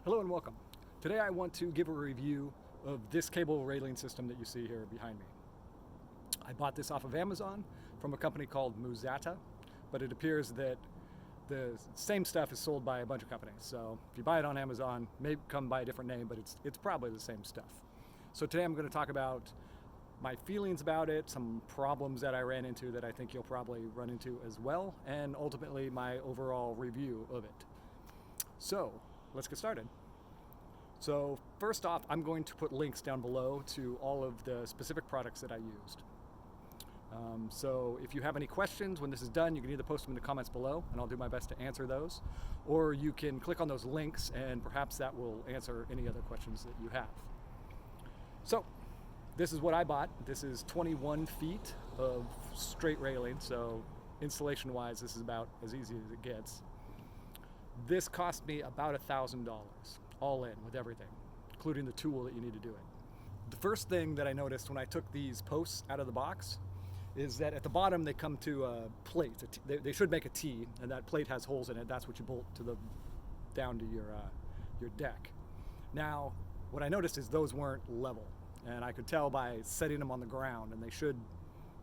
Hello and welcome. Today I want to give a review of this cable railing system that you see here behind me. I bought this off of Amazon from a company called Muzata, but it appears that the same stuff is sold by a bunch of companies. So if you buy it on Amazon, it may come by a different name, but it's probably the same stuff. So today I'm going to talk about my feelings about it, some problems that I ran into that I think you'll probably run into as well, and ultimately my overall review of it. So let's get started. So first off, I'm going to put links down below to all of the specific products that I used. So if you have any questions when this is done, you can either post them in the comments below and I'll do my best to answer those, or you can click on those links and perhaps that will answer any other questions that you have. So this is what I bought. This is 21 feet of straight railing, so installation wise this is about as easy as it gets. This cost me about $1,000 all in with everything, including the tool that you need to do it. The first thing that I noticed when I took these posts out of the box is that at the bottom they come to a plate. They should make a T, and that plate has holes in it. That's what you bolt to down to your deck. Now, what I noticed is those weren't level, and I could tell by setting them on the ground, and they should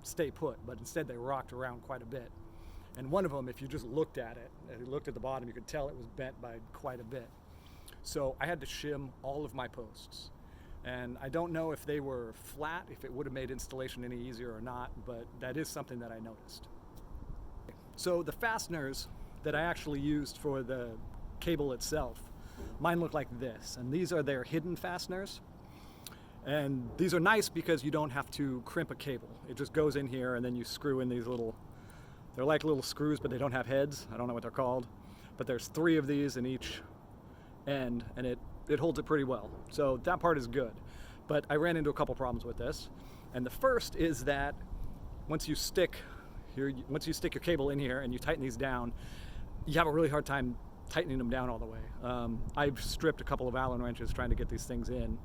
stay put, but instead they rocked around quite a bit. And one of them, if you just looked at it, and you looked at the bottom, you could tell it was bent by quite a bit. So I had to shim all of my posts. And I don't know if they were flat, if it would have made installation any easier or not, but that is something that I noticed. So the fasteners that I actually used for the cable itself, mine look like this, and these are their hidden fasteners. And these are nice because you don't have to crimp a cable. It just goes in here and then you screw in these they're like little screws, but they don't have heads. I don't know what they're called, but there's 3 of these in each end, and it holds it pretty well. So that part is good. But I ran into a couple problems with this. And the first is that once you stick your cable in here and you tighten these down, you have a really hard time tightening them down all the way. I've stripped a couple of Allen wrenches trying to get these things in.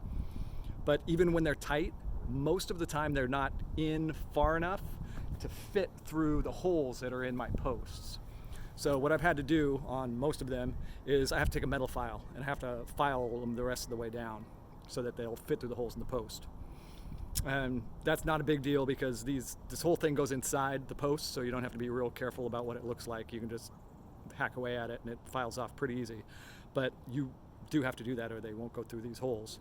But even when they're tight, most of the time they're not in far enough to fit through the holes that are in my posts. So what I've had to do on most of them is I have to take a metal file and I have to file them the rest of the way down so that they'll fit through the holes in the post. And that's not a big deal because this whole thing goes inside the post, so you don't have to be real careful about what it looks like. You can just hack away at it and it files off pretty easy. But you do have to do that or they won't go through these holes.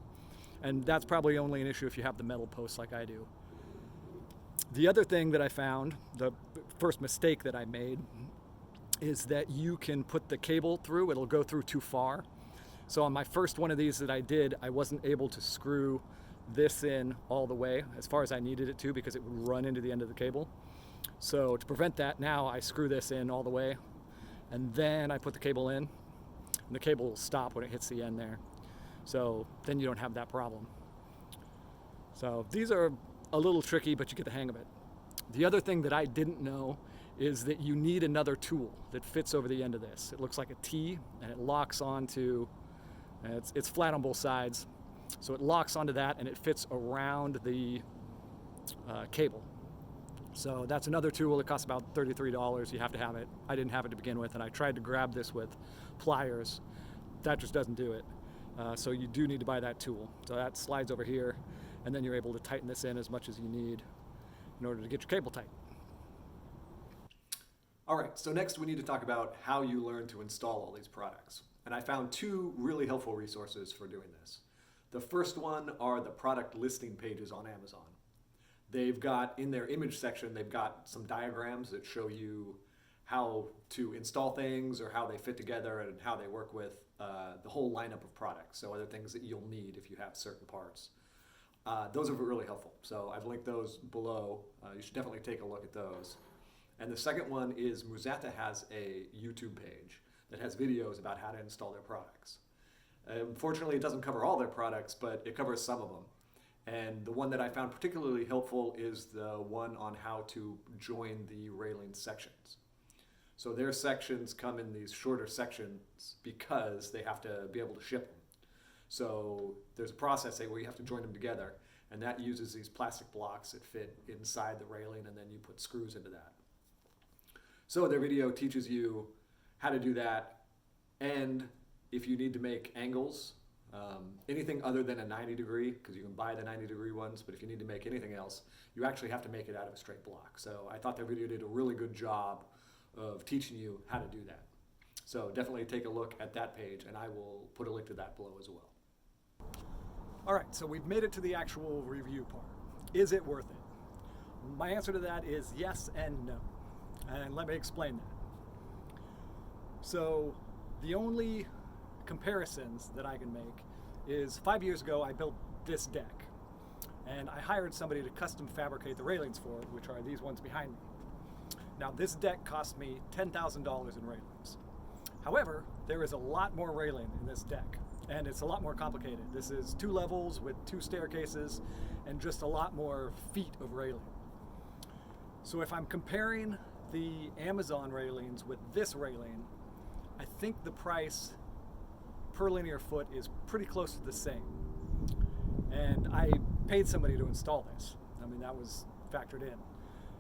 And that's probably only an issue if you have the metal posts like I do. The other thing that I found, the first mistake that I made, is that you can put the cable through, it'll go through too far. So on my first one of these that I did, I wasn't able to screw this in all the way as far as I needed it to because it would run into the end of the cable. So to prevent that, now I screw this in all the way and then I put the cable in, and the cable will stop when it hits the end there. So then you don't have that problem. So these are a little tricky, but you get the hang of it. The other thing that I didn't know is that you need another tool that fits over the end of this. It looks like a T and it locks onto, it's flat on both sides, so it locks onto that and it fits around the cable. So that's another tool. It costs about $33. You have to have it. I didn't have it to begin with, and I tried to grab this with pliers. That just doesn't do it. So you do need to buy that tool. So that slides over here, and then you're able to tighten this in as much as you need in order to get your cable tight. All right, so next we need to talk about how you learn to install all these products. And I found 2 really helpful resources for doing this. The first one are the product listing pages on Amazon. They've got, in their image section, they've got some diagrams that show you how to install things or how they fit together and how they work with the whole lineup of products. So other things that you'll need if you have certain parts. Those are really helpful. So I've linked those below. You should definitely take a look at those. And the second one is Muzata has a YouTube page that has videos about how to install their products. Unfortunately, it doesn't cover all their products, but it covers some of them. And the one that I found particularly helpful is the one on how to join the railing sections. So their sections come in these shorter sections because they have to be able to ship them. So there's a process where you have to join them together, and that uses these plastic blocks that fit inside the railing, and then you put screws into that. So their video teaches you how to do that, and if you need to make angles, anything other than a 90 degree, because you can buy the 90 degree ones, but if you need to make anything else, you actually have to make it out of a straight block. So I thought that video did a really good job of teaching you how to do that. So definitely take a look at that page, and I will put a link to that below as well. All right, so we've made it to the actual review part. Is it worth it? My answer to that is yes and no. And let me explain that. So the only comparisons that I can make is 5 years ago I built this deck, and I hired somebody to custom fabricate the railings for it, which are these ones behind me. Now this deck cost me $10,000 in railings. However, there is a lot more railing in this deck, and it's a lot more complicated. This is 2 levels with 2 staircases and just a lot more feet of railing. So if I'm comparing the Amazon railings with this railing, I think the price per linear foot is pretty close to the same. And I paid somebody to install this. I mean, that was factored in.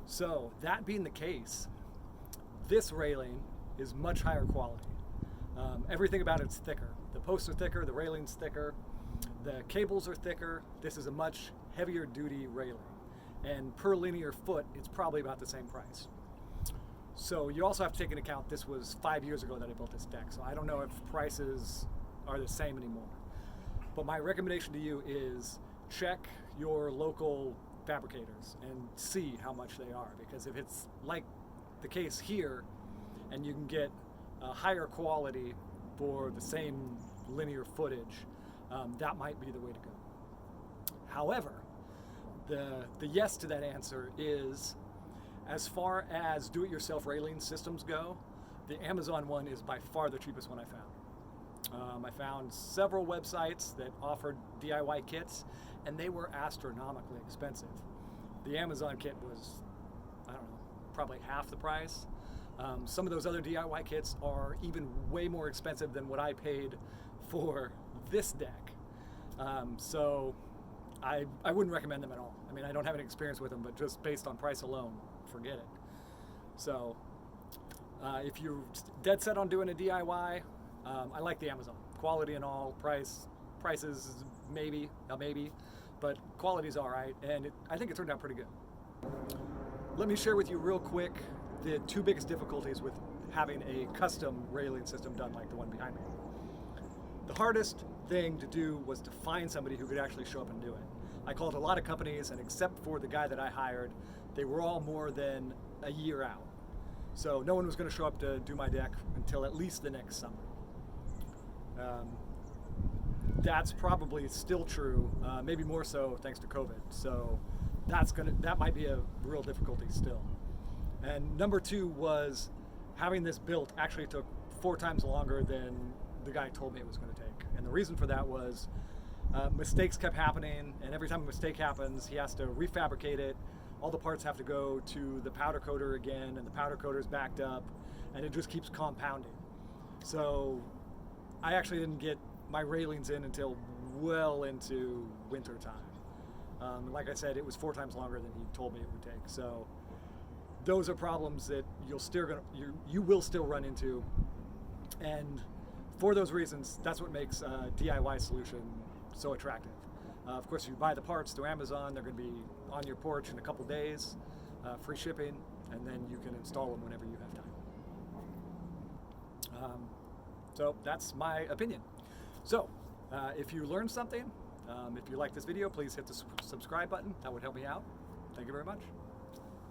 So that being the case, this railing is much higher quality. Everything about it's thicker. The posts are thicker, the railing's thicker, the cables are thicker. This is a much heavier duty railing. And per linear foot, it's probably about the same price. So you also have to take into account this was 5 years ago that I built this deck, so I don't know if prices are the same anymore. But my recommendation to you is check your local fabricators and see how much they are, because if it's like the case here and you can get a higher quality for the same linear footage, that might be the way to go. However, the yes to that answer is, as far as do-it-yourself railing systems go, the Amazon one is by far the cheapest one I found. I found several websites that offered DIY kits, and they were astronomically expensive. The Amazon kit was, I don't know, probably half the price. Some of those other DIY kits are even way more expensive than what I paid for this deck. So I wouldn't recommend them at all. I mean, I don't have any experience with them, but just based on price alone, forget it. So if you're dead set on doing a DIY, I like the Amazon. Quality and all, prices maybe, but quality's all right, and I think it turned out pretty good. Let me share with you real quick the 2 biggest difficulties with having a custom railing system done like the one behind me. The hardest thing to do was to find somebody who could actually show up and do it. I called a lot of companies, and except for the guy that I hired, they were all more than a year out. So no one was going to show up to do my deck until at least the next summer. That's probably still true, maybe more so thanks to COVID. So that might be a real difficulty still. And number 2 was having this built actually took 4 times longer than the guy told me it was going to take. And the reason for that was mistakes kept happening, and every time a mistake happens, he has to refabricate it. All the parts have to go to the powder coater again, and the powder coater is backed up, and it just keeps compounding. So I actually didn't get my railings in until well into winter time. Like I said, it was 4 times longer than he told me it would take. So those are problems that you will still run into, and for those reasons, that's what makes a DIY solution so attractive. Of course, if you buy the parts through Amazon, they're going to be on your porch in a couple days, free shipping, and then you can install them whenever you have time. So that's my opinion. So if you learned something, if you like this video, please hit the subscribe button. That would help me out. Thank you very much.